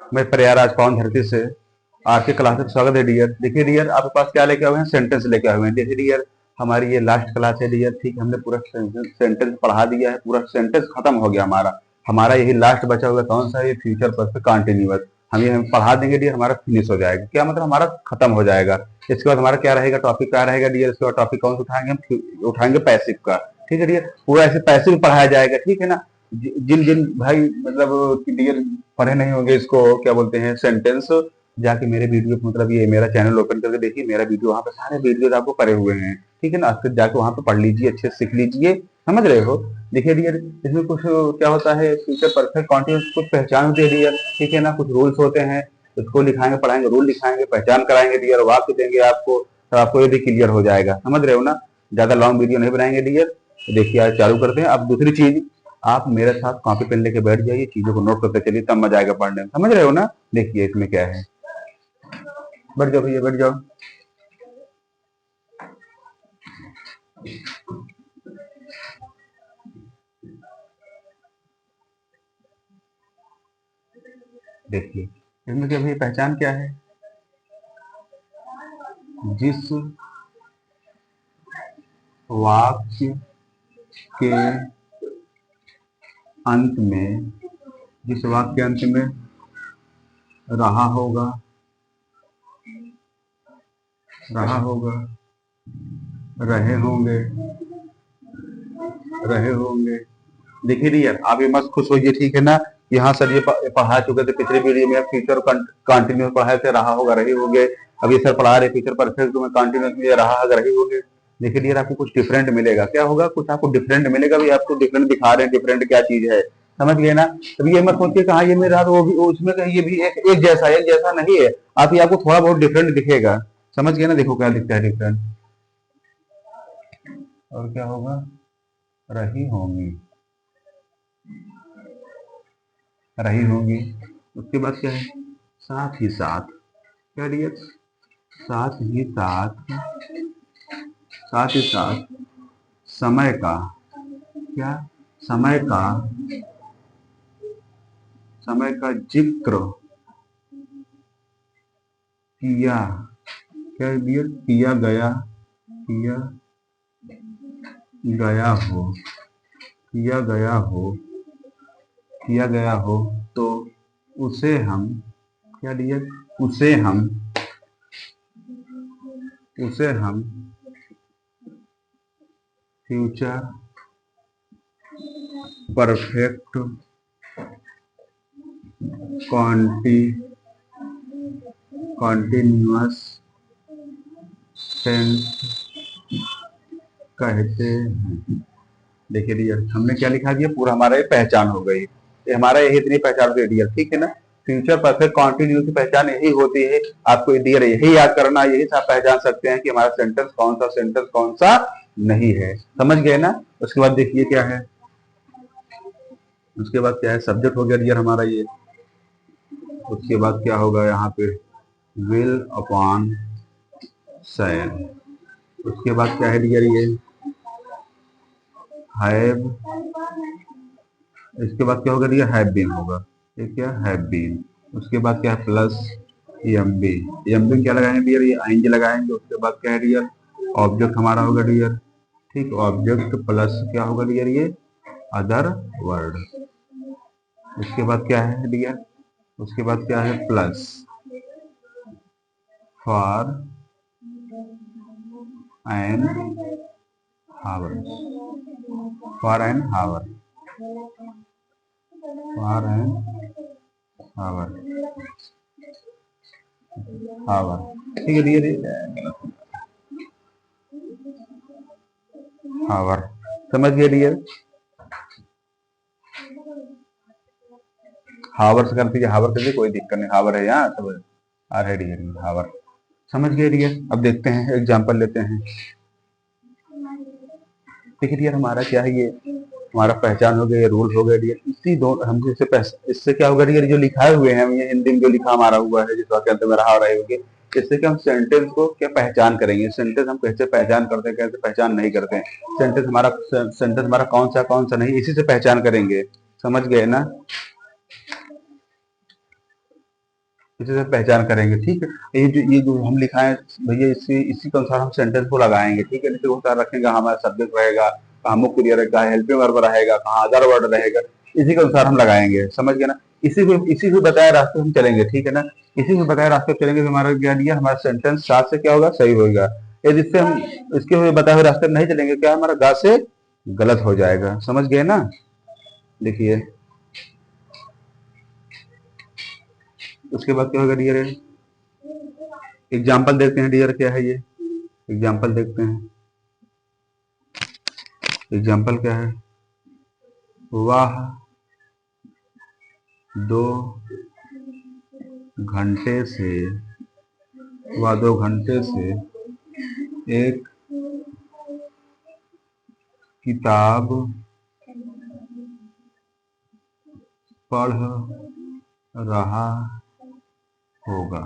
मैं प्रयागराज पावन धरती से आपके क्लास में स्वागत है डियर। देखिए डियर, आपके पास क्या लेके आए हैं? सेंटेंस लेके आए हुए हैं। देखिए डियर, हमारी ये लास्ट क्लास है डियर। ठीक है, हमने पूरा सेंटेंस पढ़ा दिया है, पूरा सेंटेंस खत्म हो गया हमारा। हमारा यही लास्ट बचा हुआ कौन सा है? ये फ्यूचर परफेक्ट कंटिन्यूअस। हम पढ़ा देंगे डियर, हमारा फिनिश हो जाएगा। क्या मतलब? हमारा खत्म हो जाएगा। इसके बाद हमारा क्या रहेगा? टॉपिक क्या रहेगा डियर? इसके बाद टॉपिक कौन सा उठाएंगे? हम उठाएंगे पैसिव का। ठीक है डियर, पूरा ऐसे पैसिव पढ़ाया जाएगा। ठीक है ना? जिन जिन भाई मतलब डियर पढ़े नहीं होंगे इसको क्या बोलते हैं सेंटेंस, जाके मेरे वीडियो मतलब ये मेरा चैनल ओपन करके देखिए, मेरा वीडियो वहाँ पे सारे वीडियोज आपको पड़े हुए हैं। ठीक है ना? फिर जाके वहाँ पे पढ़ लीजिए, अच्छे से सीख लीजिए। समझ रहे हो? देखिए डियर, इसमें कुछ क्या होता है, फ्यूचर परफेक्ट कॉन्टिन्यूस कुछ पहचान होती है डियर। ठीक है ना? कुछ रूल्स होते हैं, उसको लिखाएंगे, पढ़ाएंगे, रूल लिखाएंगे, पहचान कराएंगे डियर, वाक्य देंगे आपको, तो आपको ये भी क्लियर हो जाएगा। समझ रहे हो ना? ज्यादा लॉन्ग वीडियो नहीं बनाएंगे डियर। देखिए आज चालू करते हैं। अब दूसरी चीज, आप मेरे साथ कॉपी पेन लेके बैठ जाइए, चीजों को नोट करते चलिए, तब मजा आएगा पढ़ने में। समझ रहे हो ना? देखिए इसमें क्या है, बैठ जाओ भैया, बैठ जाओ। देखिए इसमें क्या भैया, पहचान क्या है? जिस वाक्य के अंत में, जिस वाक्य के अंत में रहा होगा, रहा होगा, रहे होंगे, रहे होंगे। देखिए डियर, आप ये मत खुश होइए। ठीक है ना? यहाँ सर ये पढ़ा चुके थे पिछले वीडियो में, फ्यूचर कंटिन्यूस पढ़ाए थे, रहा होगा, रहे होंगे। अभी सर पढ़ा रहे फ्यूचर परफेक्ट में कंटिन्यूस में रहा होगा, रहे होंगे। देखिए डियर, आपको कुछ डिफरेंट मिलेगा। क्या होगा? कुछ आपको डिफरेंट मिलेगा। भी आपको डिफरेंट दिखा रहे हैं, डिफरेंट क्या चीज है, समझ गए ना? तभी ये मत सोचिए कहा ये मेरा वो भी उसमें ये भी एक जैसा है, एक जैसा नहीं है। आप ये आपको थोड़ा बहुत डिफरेंट दिखेगा। समझ गए ना? देखो क्या दिखता है डिफरेंट। और क्या होगा? रही होंगी, रही होंगी। उसके बाद क्या है? साथ ही साथ। क्या डियर? साथ ही साथ, साथ ही साथ समय का, क्या, समय का, समय का जिक्र किया, क्या डियर? किया गया, किया गया हो, किया गया हो, किया गया हो, तो उसे हम, क्या डियर? उसे हम, उसे हम फ्यूचर परफेक्ट कॉन्टिन्यूअस टेंस कहते हैं। देखिए डियर, हमने क्या लिखा दिया? पूरा हमारा ये पहचान हो गई। ये हमारा यही इतनी पहचान होती है डियर। ठीक है ना? फ्यूचर परफेक्ट कॉन्टिन्यूस की पहचान यही होती है। आपको डियर यही याद करना, यही से आप पहचान सकते हैं कि हमारा सेंटेंस कौन सा, सेंटेंस कौन सा नहीं है। समझ गए ना? उसके बाद देखिए क्या है, उसके बाद क्या है? सब्जेक्ट हो गया डियर हमारा ये। उसके बाद क्या होगा यहाँ पे? विल अपॉन शैल। उसके बाद क्या है डियर? ये हैव। इसके बाद क्या होगा डियर? हैव बीन होगा। ये क्या? Have been. उसके बाद क्या है? Plus M B. M B क्या लगाएंगे डियर? ये आएंगे लगाएंगे। उसके बाद क्या है डियर? ऑब्जेक्ट हमारा होगा डियर। ठीक, ऑब्जेक्ट प्लस क्या होगा डियर? ये अदर वर्ड। उसके बाद क्या है डियर? उसके बाद क्या है? Plus for an hour, for an hour, for an hour, hour. ठीक है डियर, हावर। समझ गए डियर? हावर से कर दीजिए, हावर कर दीजिए, कोई दिक्कत नहीं। हावर है यहाँ सब आ रहे डियर, हावर। समझ गए डियर? अब देखते हैं, एग्जाम्पल लेते हैं। देखिए डियर, हमारा क्या है? ये हमारा पहचान हो गया, ये रूल हो गया डियर। इसी दो हम इससे क्या होगा डियर? जो लिखाए हुए हैं, ये हिंदी में जो लिखा हमारा हुआ है, जिस वाक्य अंत में रहा रहे होंगे, इससे क्या हम सेंटेंस को क्या पहचान करेंगे? सेंटेंस हम कैसे पहचान करते हैं, कैसे पहचान नहीं करते हैं? सेंटेंस हमारा कौन सा नहीं, इसी से पहचान करेंगे। समझ गए ना? इसी से पहचान करेंगे, ठीक है। ये जो हम लिखा है भैया, इसी के अनुसार हम सेंटेंस को लगाएंगे, ठीक है। जैसे बहुत सारा रखेंगे, हमारा सब्जेक्ट रहेगा, कहाँ मुख्य क्रिया रहेगा, हेल्पिंग वर्ब रहेगा, कहाँ अदर वर्ड रहेगा, इसी के अनुसार हम लगाएंगे, समझ गए ना। इसी को बताए रास्ते हम चलेंगे, ठीक है ना। इसी को बताए रास्ते पे चलेंगे तो हमारा क्या दिया, हमारा सेंटेंस साथ से क्या होगा, सही होगा। यदि इससे हम इसके हुए बताए हुए रास्ते नहीं चलेंगे, क्या हमारा गा से गलत हो जाएगा, समझ गए ना। देखिए उसके बाद क्या होगा डियर, एग्जाम्पल देखते हैं डियर, क्या है ये एग्जाम्पल देखते हैं। एग्जाम्पल क्या है, वह 2 घंटे से वह 2 घंटे से एक किताब पढ़ रहा होगा।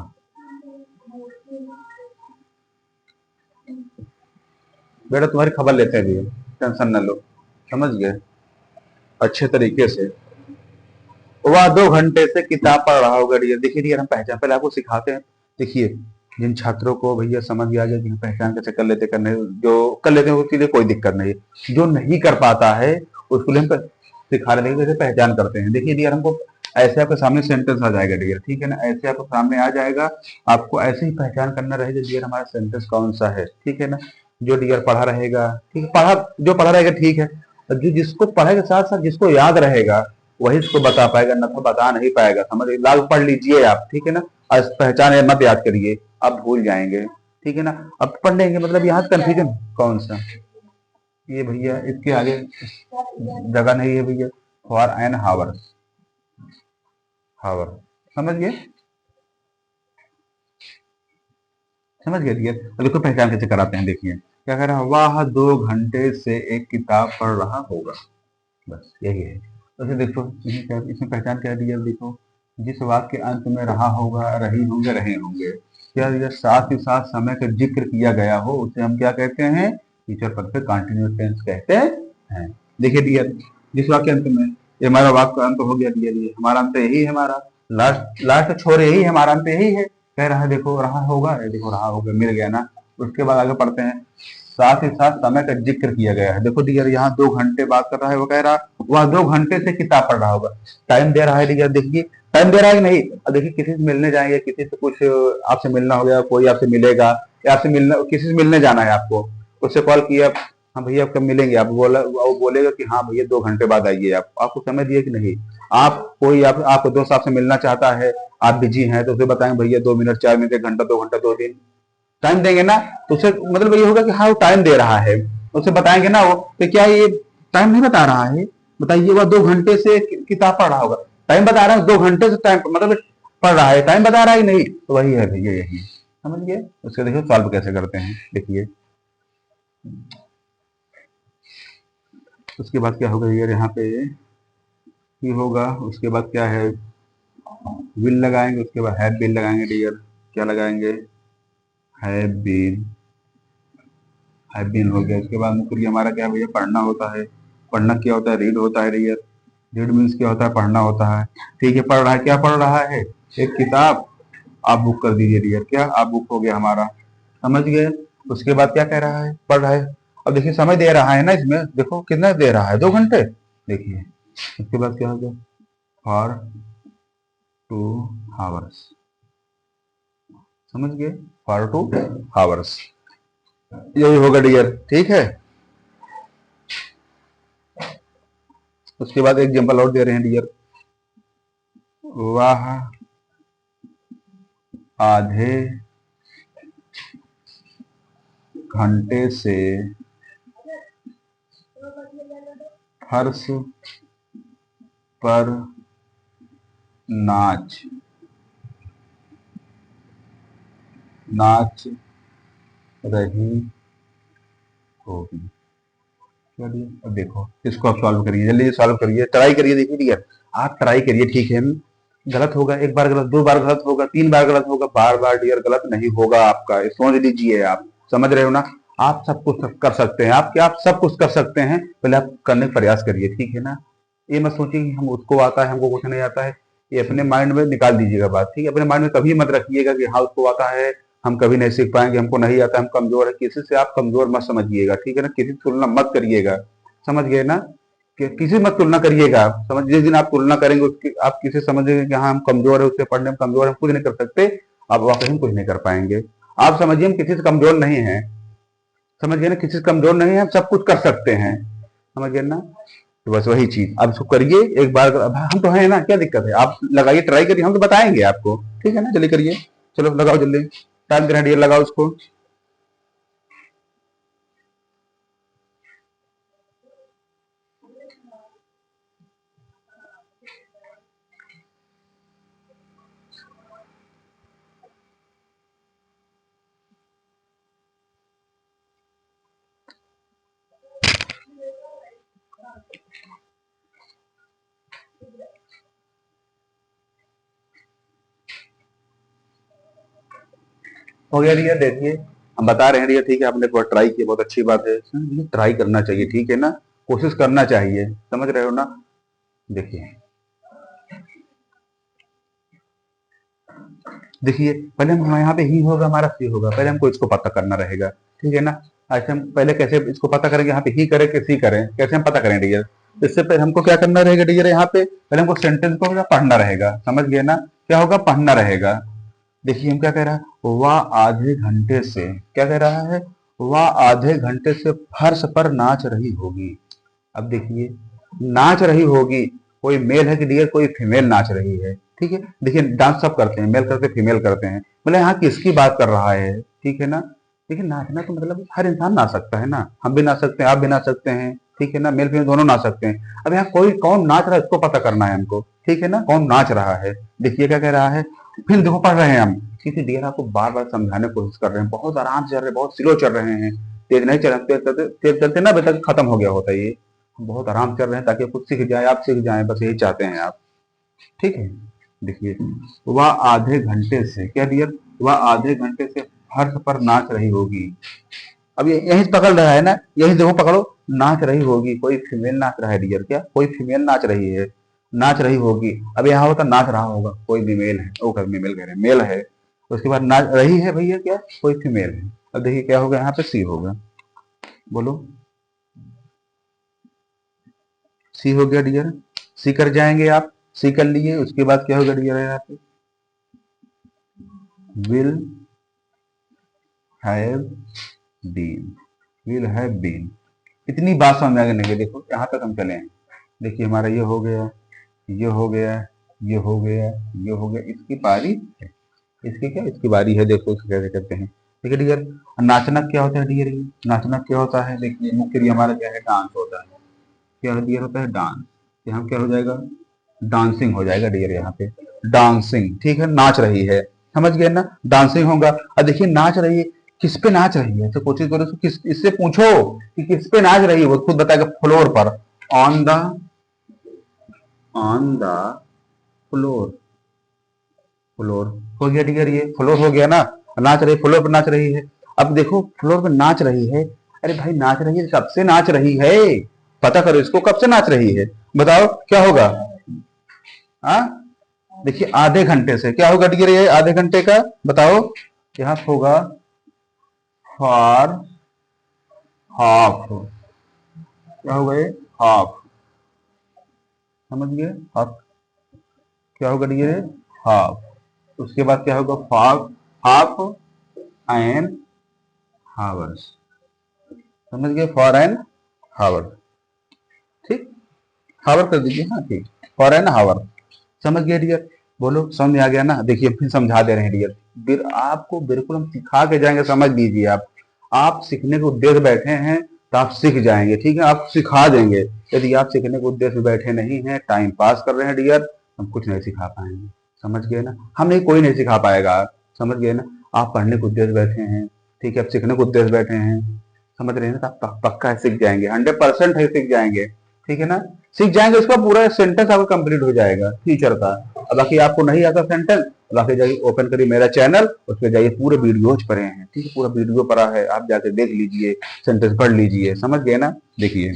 बेटा तुम्हारी खबर लेते हैं भैया, टेंशन न लो, समझ गए अच्छे तरीके से। वह 2 घंटे से किताब पढ़ रहा होगा डियर। देखिए डियर, हम पहचान पहले आपको सिखाते हैं। देखिए जिन छात्रों को भैया समझ आ जाए कि पहचान कैसे कर लेते, करने जो कर लेते हैं उसके लिए कोई दिक्कत नहीं है। जो नहीं कर पाता है उसके लिए हम सिखा रहे हैं कैसे पहचान करते हैं। देखिए डियर, हमको ऐसे आपके सामने सेंटेंस आ जाएगा डियर, ठीक है ना। ऐसे आपको सामने आ जाएगा, आपको ऐसे ही पहचान करना रहेगा डियर हमारा सेंटेंस कौन सा है, ठीक है ना। जो डियर पढ़ा रहेगा, ठीक है, जो पढ़ा रहेगा ठीक है। जो जिसको पढ़े के साथ साथ जिसको याद रहेगा वही इसको बता पाएगा, न तो बता नहीं पाएगा, समझ लाल पढ़ लीजिए आप, ठीक है ना। आज पहचान है मत याद करिए, आप भूल जाएंगे, ठीक है ना। अब पढ़ लेंगे, मतलब यहाँ कंफ्यूजन कौन सा, ये भैया इसके आगे जगह नहीं है भैया, फॉर एन हावर, हावर, समझ गए, समझ गए भैया। अब देखो पहचान कैसे कराते हैं, देखिए क्या कह रहा है, वह 2 घंटे से एक किताब पढ़ रहा होगा, बस यही है। तो देखो इसमें पहचान क्या दिया, देखो जिस वाक्य के अंत में रहा होगा, रही होंगे, रहे होंगे, क्या दिया, साथ ही साथ समय का जिक्र किया गया हो, उसे हम क्या कहते हैं, फ्यूचर पद पे कंटिन्यूअस टेंस कहते हैं। देखिए डियर, जिस वाक्य अंत में, ये हमारा वाक्य का अंत हो गया डियर, ये हमारा अंत यही है, हमारा लास्ट लास्ट छोर यही है, हमारा अंत यही है। कह रहा है देखो रहा होगा, देखो रहा होगा, मिल गया ना। उसके बाद आगे पढ़ते हैं, साथ ही साथ समय का जिक्र किया गया है। देखो डियर यहाँ 2 घंटे बात कर रहा है, वो कह रहा वह 2 घंटे से किताब पढ़ रहा होगा, टाइम दे रहा है डियर। देखिए टाइम दे रहा है कि नहीं, देखिए किसी से मिलने जाएंगे, किसी से कुछ आपसे मिलना हो गया, कोई आपसे मिलेगा, या आपसे मिलना, किसी से मिलने जाना है आपको, उससे कॉल किया, हाँ भैया आप कब मिलेंगे, आप बोला, वो बोलेगा कि हाँ भैया 2 घंटे बाद आइए। आप आपको समय दिए कि नहीं, आप कोई आपको दोस्त आपसे मिलना चाहता है, आप बिजी हैं, तो उसे बताएं भैया 2 मिनट, 4 मिनट, 1 घंटा, 2 घंटा, 2 दिन टाइम देंगे ना, तो उसे मतलब ये होगा कि हाँ वो टाइम दे रहा है। उसे बताएंगे ना वो, तो क्या ये टाइम नहीं बता रहा है, बताइए, वह 2 घंटे से किताब पढ़ रहा होगा, टाइम बता रहा है, 2 घंटे से टाइम मतलब पढ़ रहा है, टाइम बता रहा है नहीं, तो वही है भैया, यही समझ गए। उसके देखिए सॉल्व कैसे करते हैं, देखिए उसके बाद क्या होगा यार, यहाँ पे ये होगा, उसके बाद क्या है, विल लगाएंगे, उसके बाद हैव बीन लगाएंगे डियर, क्या लगाएंगे, हैव बीन, हैव बीन हो गया। उसके बाद मुख्य हमारा क्या है भैया, पढ़ना होता है। पढ़ना क्या होता है, रीड होता है डियर। रीड मीन्स क्या होता है, पढ़ना होता है, ठीक है। पढ़ रहा है, क्या पढ़ रहा है, एक किताब, आप बुक कर दीजिए डियर, क्या आप बुक हो गया हमारा, समझ गए। उसके बाद क्या कह रहा है, पढ़ रहा है। अब देखिए समय दे रहा है ना, इसमें देखो कितना दे रहा है, 2 घंटे, देखिए। उसके बाद क्या हो गया, फॉर 2 हावर्स, समझ गए, फॉर 2 हावर्स, यही होगा डियर, ठीक है। उसके बाद एग्जांपल और दे रहे हैं डियर, वह आधे घंटे से फर्श पर नाच रही होगी। चलिए अब देखो इसको आप सॉल्व करिए, जल्दी सॉल्व करिए, ट्राई करिए, देखिए डियर आप ट्राई करिए, ठीक है। गलत होगा, एक बार गलत, 2 बार गलत होगा, 3 बार गलत होगा, बार बार डियर गलत नहीं होगा आपका, सोच लीजिए आप, समझ रहे हो ना। आप सब कुछ कर सकते हैं, आप क्या, आप सब कुछ कर सकते हैं, पहले आप करने का प्रयास करिए, ठीक है ना। ये मत सोचिए कि हम उसको आता है, हमको कुछ नहीं आता है। ये अपने माइंड में निकाल दीजिएगा बात, ठीक है। अपने माइंड में कभी मत रखिएगा कि हाँ उसको आता है, हम कभी नहीं सीख पाएंगे, हमको नहीं आता, हम कमजोर है। किसी से आप कमजोर मत समझिएगा, ठीक है ना। किसी से तुलना मत करिएगा, समझ गए ना। कि किसी मत तुलना करिएगा आप, समझ। जिस दिन आप तुलना करेंगे उसकी, आप किसी समझेंगे कि हाँ हम कमजोर है, उससे पढ़ने में कमजोर है, कुछ नहीं कर सकते, आप वाकई में कुछ नहीं कर पाएंगे। आप समझिए हम किसी से कमजोर नहीं है, समझ गए ना। किसी से कमजोर नहीं है, हम सब कुछ कर सकते हैं, समझ गए ना। तो बस वही चीज आप इसको करिए एक बार। अब हम तो है ना, क्या दिक्कत है, आप लगाइए, ट्राई करिए, हम तो बताएंगे आपको, ठीक है ना। चलिए करिए, चलो लगाओ जल्दी, टाइम दे रहे हैं, लगाओ उसको। हो गया डियर, देखिए हम बता रहे हैं डियर, ठीक है। आपने बहुत ट्राई किया, बहुत अच्छी बात है, ट्राई करना चाहिए, ठीक है ना। कोशिश करना चाहिए, समझ रहे हो ना। देखिए देखिए, पहले हम यहाँ पे ही होगा, हमारा सी होगा, पहले हमको इसको पता करना रहेगा, ठीक है ना। ऐसे हम पहले कैसे इसको पता करेंगे, यहाँ पे ही करें कि सी करें, कैसे हम पता करें डियर। इससे पहले हमको क्या करना रहेगा डियर, यहाँ पे पहले हमको सेंटेंस को पढ़ना रहेगा, समझ गए ना। क्या होगा, पढ़ना रहेगा। देखिए हम क्या कह रहा है, वह आधे घंटे से, क्या कह रहा है, वह आधे घंटे से फर्श पर नाच रही होगी। अब देखिए, नाच रही होगी, कोई मेल है कि डियर, कोई फीमेल नाच रही है, ठीक है। देखिए डांस सब करते हैं, मेल करते हैं, फीमेल करते हैं, मतलब यहाँ किसकी बात कर रहा है, ठीक है ना। देखिए नाचना तो मतलब हर इंसान नाच सकता है ना, हम भी नाच सकते हैं, आप भी नाच सकते हैं, ठीक है ना। मेल फीमेल दोनों नाच सकते हैं। अब यहाँ कोई कौन नाच रहा है इसको पता करना है हमको, ठीक है ना, कौन नाच रहा है। देखिए क्या कह रहा है, फिर देखो पढ़ रहे हैं हम, ठीक है डियर। आपको बार बार समझाने की कोशिश कर रहे हैं, बहुत आराम से चल रहे हैं, बहुत स्लो चल रहे हैं, तेज नहीं चल, तेज चलते ना अभी तक खत्म हो गया होता ये। बहुत आराम कर रहे हैं ताकि कुछ सीख जाए, आप सीख जाएं, बस यही चाहते हैं आप, ठीक है। देखिए, वह आधे घंटे से, क्या डियर, वह आधे घंटे से फर्श पर नाच रही होगी। अब ये यहीं से पकड़ रहा है ना, यहीं देखो पकड़ो, नाच रही होगी, कोई फीमेल नाच रहा है डियर, क्या कोई फीमेल नाच रही है, नाच रही होगी। अब यहाँ होता नाच रहा होगा, कोई फीमेल है, ओ फीमेल कह रहे हैं, मेल है। उसके बाद नाच रही है भैया, क्या कोई फीमेल है। अब देखिए क्या होगा, यहाँ पे सी होगा, बोलो सी हो गया डियर। सी कर जाएंगे आप, सी कर लिए, उसके बाद क्या होगा डियर, यहाँ पे will have been, will have been. इतनी बात समझ में आगे, देखो यहाँ तक हम चले हैं। देखिए हमारा ये हो गया, ये हो गया, ये हो गया, ये हो गया, इसकी बारी है, इसकी क्या, इसकी बारी है। देखो इसको कैसे करते हैं, ठीक है डियर। नाचना क्या होता है डियर, नाचना क्या होता है, देखिए मुख्य हमारा क्या है, डांस होता है। क्या डियर होता है, डांस। यहाँ क्या हो जाएगा, डांसिंग हो जाएगा डियर, यहाँ पे डांसिंग, ठीक है। नाच रही है, समझ गए ना, डांसिंग होगा। अब देखिए नाच रही है, किस पे नाच रही है, तो कोशिश करो किस, इससे पूछो कि किस पे नाच रही है, वो खुद बताएगा, फ्लोर पर, on the, on the floor, floor हो गया डियर, ये फ्लोर हो गया ना, नाच रही, फ्लोर पर नाच रही है। अब देखो फ्लोर पर नाच रही है, अरे भाई नाच रही है, कब से नाच रही है, पता करो इसको, कब से नाच रही है, बताओ क्या होगा। हाँ देखिए आधे घंटे से, क्या होगा डियर ये आधे घंटे का, बताओ। यहाँ होगा फॉर हाफ, क्या होगा ये, हाफ, समझ गए, हाफ, क्या होगा डियर, हाफ। उसके बाद क्या होगा, हाफ, हाफ एन हावर्स, समझ गए, फॉर एन हावर, ठीक, हावर कर दीजिए, हाँ ठीक, फॉर एन हावर, समझ गए डियर। बोलो समझ में आ गया ना। देखिए फिर समझा दे रहे हैं डियर, आपको बिल्कुल हम सिखा के जाएंगे, समझ लीजिए आप सीखने के उद्देश्य बैठे हैं तो आप सीख जाएंगे, ठीक है, आप सिखा देंगे। यदि आप सीखने के उद्देश्य में बैठे नहीं हैं, टाइम पास कर रहे हैं डियर, हम कुछ नहीं सिखा पाएंगे, समझ गए ना, हमें कोई नहीं सिखा पाएगा, समझ गए ना। आप पढ़ने के उद्देश्य बैठे हैं, ठीक है, आप सीखने के उद्देश्य बैठे हैं, समझ रहे हैं ना, तो आप पक्का सीख जाएंगे, 100% है सीख जाएंगे, ठीक है ना। सीख जाएंगे, उसका पूरा सेंटेंस आपका कंप्लीट हो जाएगा फ्यूचर का। अब बाकी आपको नहीं आता सेंटेंस, बाकी जाइए ओपन करिए मेरा चैनल, उस पर जाइए, पूरे वीडियोज पड़े हैं, ठीक है, पूरा वीडियो पड़ा है, आप जाके देख लीजिए, सेंटेंस पढ़ लीजिए, समझ गए ना। देखिए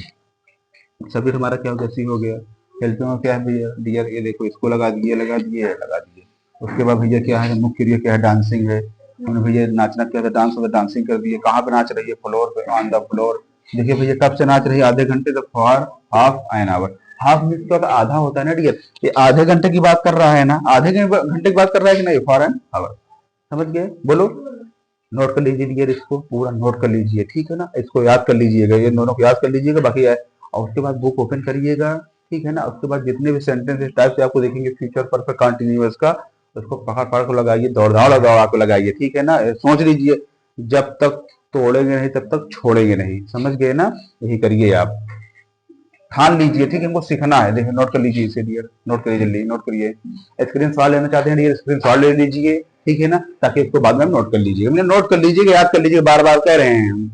सभी हमारा क्या हो गया, सी हो गया। हेल्पिंग में क्या है भैया डियर, ये देखो इसको लगा दिए लगा दिए लगा दिए। उसके बाद भैया क्या है, मुख्य क्रिया क्या है, डांसिंग है। हमने भैया नाचना क्या था, डांस होता, डांसिंग कर दिए। कहाँ पे नाच रही है, फ्लोर पे, ऑन द फ्लोर। देखिए भैया कब से नाच रही है, आधे घंटे तक, for half an hour. Half means तो आधा होता है ना डियर, ये आधे घंटे की बात कर रहा है ना, आधे घंटे की बात कर रहा है कि नहीं, फॉर एन आवर। समझ गए, बोलो। नोट कर लीजिए डियर, इसको पूरा नोट कर लीजिए, ठीक है ना, इसको याद कर लीजिएगा, ये दोनों को याद कर लीजिएगा, बाकी है। और उसके बाद बुक ओपन करिएगा, ठीक है ना। उसके बाद जितने भी सेंटेंस टाइप से आपको देखेंगे फ्यूचर परफेक्ट कंटिन्यूअस का, उसको पकड़ पकड़ को लगाइए, दौड़ दौड़ लगाओ आपको लगाइए, ठीक है ना। सोच लीजिए, जब तक तोड़ेंगे नहीं तब तक छोड़ेंगे नहीं, समझ गए ना। यही करिए आप, ठान लीजिए, ठीक है, हमको सीखना है। देखिए नोट कर लीजिए इसे डियर, नोट करिए जल्दी, नोट करिए। स्क्रीन शॉट लेना चाहते हैं डियर, स्क्रीन शॉट ले लीजिए, ठीक है ना, ताकि इसको बाद में नोट कर लीजिए, नोट कर लीजिए, याद कर लीजिए, बार बार कह रहे हैं हम।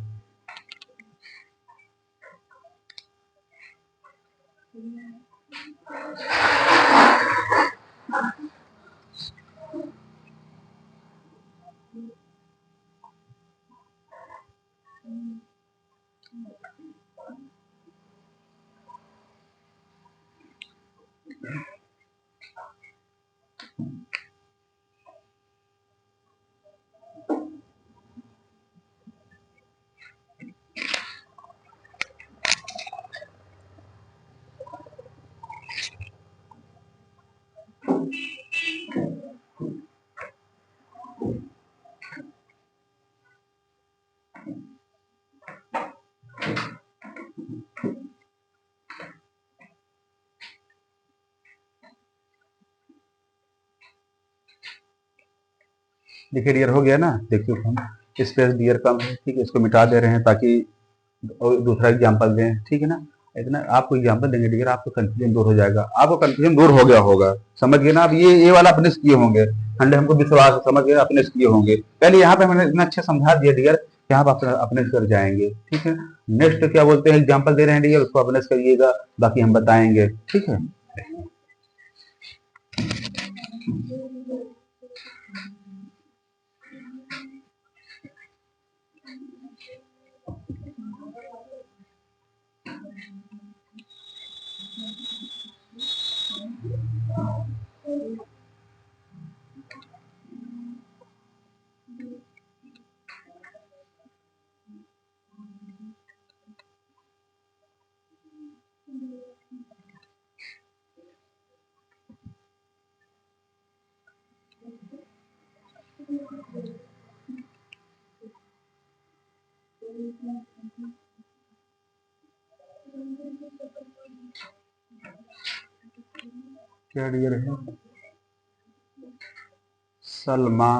देखिए डियर हो गया ना, देखिए हम स्पेस डियर कम है, ठीक है, इसको मिटा दे रहे हैं ताकि और दूसरा एग्जाम्पल दें, ठीक है ना। इतना आपको एग्जाम्पल देंगे डियर, आपको कंफ्यूजन दूर हो जाएगा, आपको कंफ्यूजन दूर हो गया होगा, समझ गए ना आप। ये वाला अपने से किए होंगे, हंड्रेड हमको विश्वास है, समझ गए, अपने से किए होंगे। पहले यहाँ पे मैंने इतना अच्छा समझा दिया डियर कि आप अपने से कर जाएंगे, ठीक है। नेक्स्ट क्या बोलते हैं, एग्जाम्पल दे रहे हैं डियर, उसको अपने से करिएगा, बाकी हम बताएंगे, ठीक है। क्या डियर है, सलमा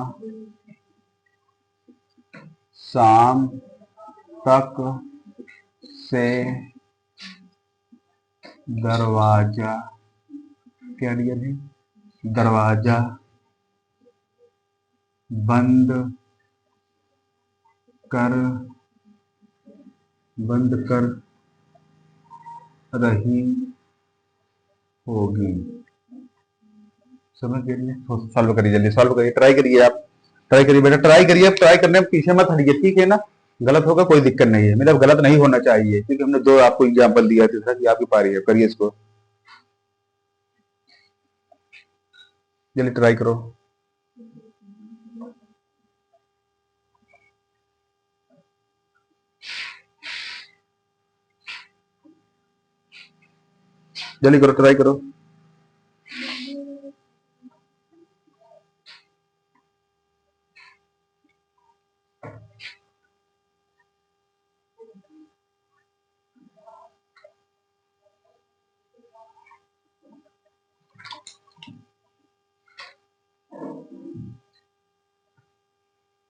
शाम तक से दरवाजा, क्या डियर है, दरवाजा बंद कर बंद कर रही होगी। समझ गए, सॉल्व करिए जल्दी, सॉल्व करिए, ट्राई करिए आप, ट्राई करिए बेटा, ट्राई करिए, अब ट्राई करने में पीछे मत हटिए, ठीक है ना। गलत होगा कोई दिक्कत नहीं है, मतलब गलत नहीं होना चाहिए, क्योंकि हमने दो आपको एग्जाम्पल दिया, तीसरा कि आपकी पारी है, करिए इसको जल्दी, ट्राई करो। जल्दी करो, ट्राई करो।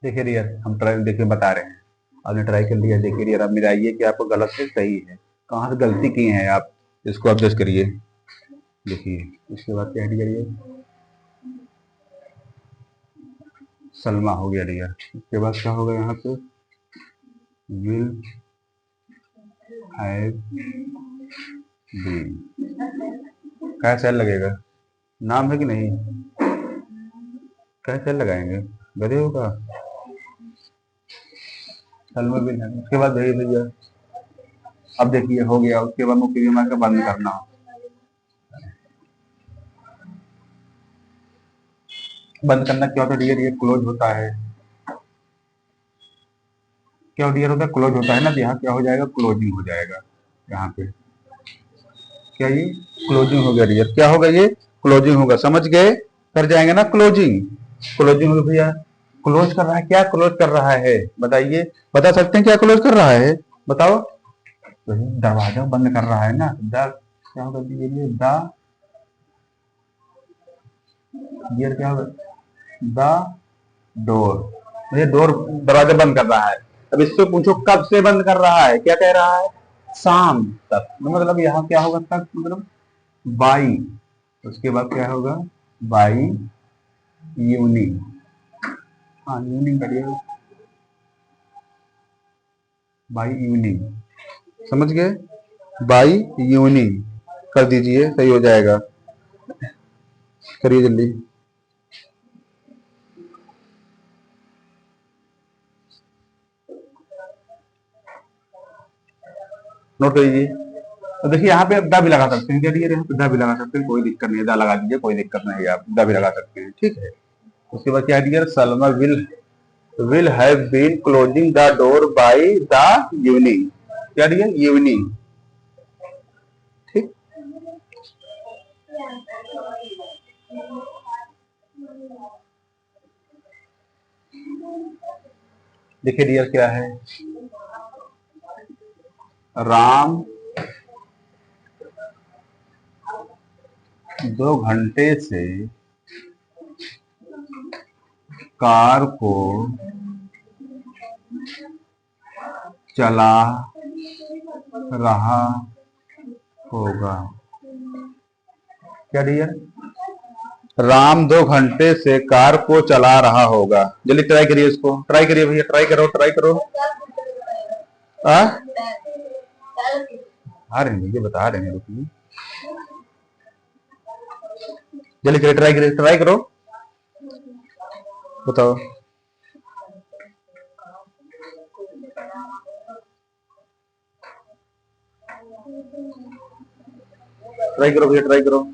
देखिए डियर, हम ट्राई देखिए बता रहे हैं, आपने ट्राई कर लिया, देखिए डियर अब मिलाइए कि आपको गलत है सही है, कहाँ से गलती की है आप, इसको आप जज करिए। देखिए इसके बाद क्या डियर, ये सलमा हो गया डियर, इसके बाद क्या होगा यहाँ पे, विल हैव बीन, क्या सेल लगेगा, नाम है कि नहीं, क्या सेल लगाएंगे, गधे होगा, सलमा बिन है। उसके बाद भैया भैया अब देखिए हो गया, उसके बाद मुख्य बीमा का बंद करना, बंद करना क्या होता है डियर, ये क्लोज होता है, क्या डियर होता है, क्लोज होता है ना, तो यहाँ क्या हो जाएगा, क्लोजिंग हो जाएगा। यहाँ पे क्या ये क्लोजिंग हो गया डियर, क्या होगा ये क्लोजिंग होगा, समझ गए, कर जाएंगे ना क्लोजिंग, क्लोजिंग होगा भैया। क्लोज कर रहा है, क्या क्लोज कर रहा है बताइए, बता सकते हैं क्या क्लोज कर रहा है, बताओ। तो दरवाजा बंद कर रहा है ना, द क्या होगा द, डियर क्या होगा, द डोर, मुझे डोर दरवाजा बंद कर रहा है। अब इससे पूछो कब से बंद कर रहा है, क्या कह रहा है, शाम तक, तो मतलब यहाँ क्या होगा तक, मतलब बाई, उसके बाद क्या होगा, बाई इवनिंग, हाँ इवनिंग करिए, बाई इवनिंग, समझ गए, बाई इवनिंग कर दीजिए, सही हो जाएगा, करिए जल्दी। नोट कर लीजिए। तो देखिए यहाँ पे दा भी लगा सकते हैं, चलिए यहाँ पे दा भी लगा सकते हैं, कोई दिक्कत नहीं है, दा लगा दीजिए, कोई दिक्कत नहीं है, आप दा भी लगा सकते हैं, ठीक है। उसके बाद क्या dear, Salma will have been closing the door by the evening, क्या डियर, इवनिंग, ठीक। देखिए डियर क्या है, राम 2 घंटे से कार को चला रहा होगा, क्या डियर, राम 2 घंटे से कार को चला रहा होगा, जल्दी ट्राई करिए, इसको ट्राई करिए भैया, ट्राई करो, ट्राई करो, आ आ रहे हैं ये बता रहे हैं, रुकिए जल्दी करिए, ट्राई करिए, ट्राई करो, बताओ, ट्राई करो भैया, ट्राई करो।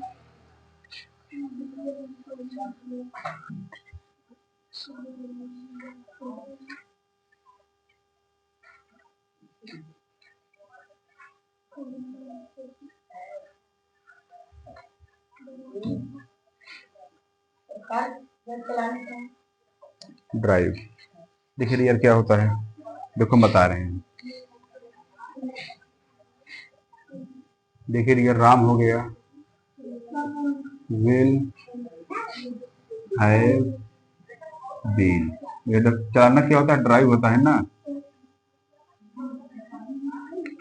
ड्राइव, देखिए यार क्या होता है, देखो हम बता रहे हैं, देखिए यार राम हो गया, विल हैव बीन, ये चलाना क्या होता है, ड्राइव होता है ना,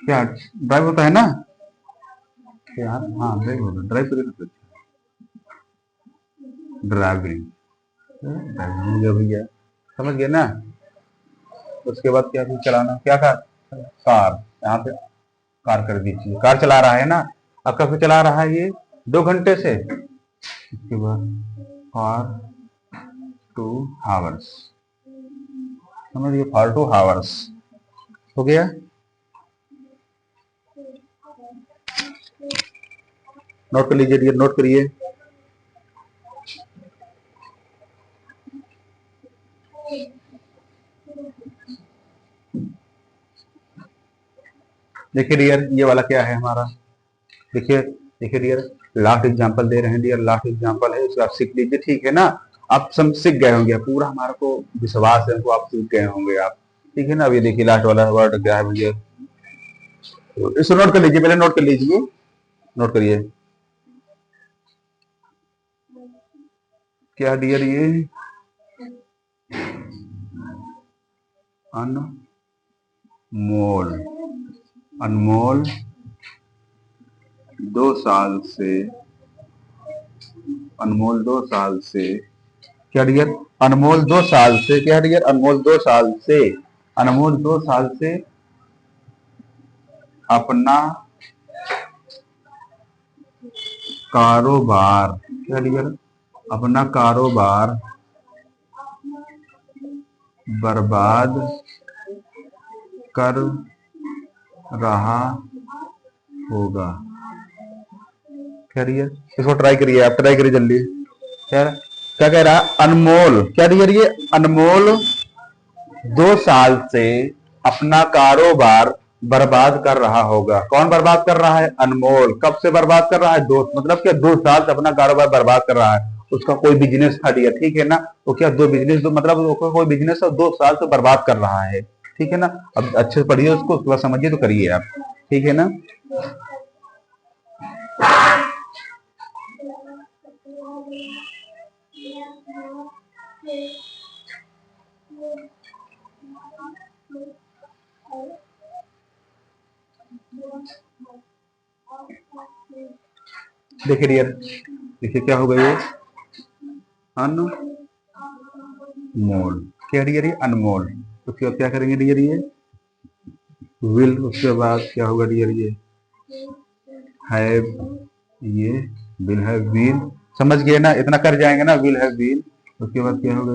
क्या ड्राइव होता है ना यार, हाँ ड्राइव होता, ड्राइव करिए, ड्राइविंग, ड्राइविंग हो गया भैया, समझ गए ना। उसके बाद क्या फिर चलाना, क्या कार, कार, यहाँ पे कार कर दीजिए, कार चला रहा है ना, अब कब से चला रहा है ये, 2 घंटे से, इसके बाद फॉर 2 आवर्स, समझिए फॉर 2 आवर्स हो गया। नोट कर लीजिए डियर, नोट करिए, देखिए डियर ये वाला क्या है हमारा, देखिए, देखिए डियर लास्ट एग्जांपल दे रहे हैं डियर, लास्ट एग्जांपल है, इसको आप सीख लीजिए, ठीक है ना, आप सब सीख गए होंगे, पूरा हमारा को विश्वास है, तो आप सीख गए होंगे आप, ठीक है ना। अब ये देखिए लास्ट वाला वर्ड क्या है भैया, तो इसको नोट कर लीजिए, पहले नोट कर लीजिए, नोट करिए, क्या डियर ये अनमोल, अनमोल 2 साल से, अनमोल 2 साल से, क्या डियर, अनमोल 2 साल से, क्या डियर, अनमोल 2 साल से, अनमोल 2 साल से अपना कारोबार, क्या डियर, अपना कारोबार बर्बाद कर रहा होगा, क्या डियर, इसको ट्राई करिए, आप ट्राई करिए जल्दी, क्या क्या कह रहा है? अनमोल, क्या डियर ये? अनमोल 2 साल से अपना कारोबार बर्बाद कर रहा होगा। कौन बर्बाद कर रहा है? अनमोल। कब से बर्बाद कर रहा है? दो, मतलब क्या 2 साल से अपना कारोबार बर्बाद कर रहा है। उसका कोई बिजनेस था डियर, ठीक है ना? वो क्या दो बिजनेस, दो मतलब उसका कोई बिजनेस है, 2 साल से बर्बाद कर रहा है, ठीक है ना? अब अच्छे से पढ़िए उसको, उसके बाद समझिए तो करिए आप, ठीक है ना? देखिए डियर, देखिए क्या होगा ये? अनमोल। क्या डियर ये? अनमोल। उसके बाद क्या करेंगे डियर? ये विल। उसके बाद क्या होगा डियर? ये हैव, ये विल हैव बीन। समझ गए ना? इतना कर जाएंगे ना, विल हैव बीन। उसके बाद क्या होगा?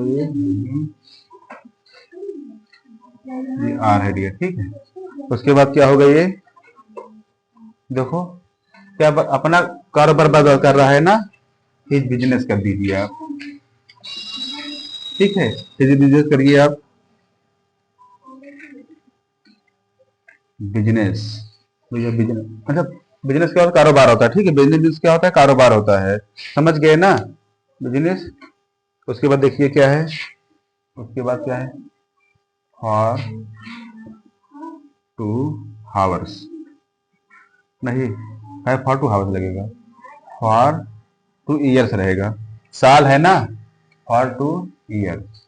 ये आर है डियर, ठीक है? उसके बाद क्या होगा? ये देखो, क्या अपना कारोबार बर्बाद कर रहा है ना, ये बिजनेस कर दीजिए आप, ठीक है? ये बिजनेस करिए आप, बिजनेस। तो ये बिजनेस मतलब बिजनेस क्या होता है? कारोबार होता है, ठीक है? बिजनेस क्या होता है? कारोबार होता है। समझ गए ना? बिजनेस। उसके बाद देखिए क्या है? उसके बाद क्या है? फॉर 2 हावर्स, नहीं है, फॉर 2 हावर्स लगेगा। फॉर 2 ईयर्स रहेगा। साल है ना? For 2 years.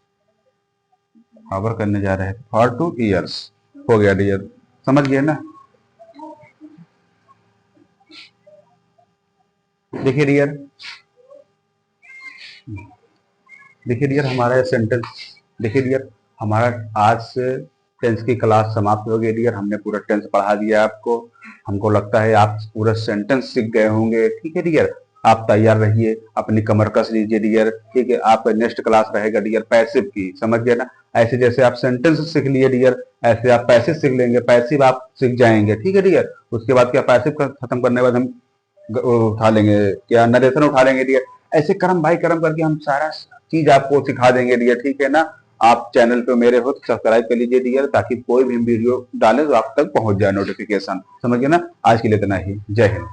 हावर करने जा रहे हैं, फॉर 2 ईयर्स। हो गया डियर, समझ गए ना? देखिए डियर, देखिए डियर हमारा सेंटेंस, देखिए डियर हमारा आज से टेंस की क्लास समाप्त हो गई डियर। हमने पूरा टेंस पढ़ा दिया आपको। हमको लगता है आप पूरा सेंटेंस सीख गए होंगे, ठीक है डियर? आप तैयार रहिए, अपनी कमर कस लीजिए डियर, ठीक है? आप नेक्स्ट क्लास रहेगा डियर पैसिव की, समझ गए ना? ऐसे जैसे आप सेंटेंस सीख लिए डियर, ऐसे आप पैसिव सीख लेंगे, पैसिव आप सीख जाएंगे, ठीक है डियर? उसके बाद क्या, पैसिव खत्म करने के बाद हम उठा लेंगे, क्या नरेशन उठा लेंगे डियर। ऐसे कर्म भाई कर्म करके हम सारा चीज आपको सिखा देंगे डियर, ठीक है ना? आप चैनल पे मेरे हो तो सब्सक्राइब कर लीजिए डियर, ताकि कोई भी वीडियो डाले तो आप तक पहुंच जाए नोटिफिकेशन, समझ गए ना? आज के लिए इतना ही, जय हिंद।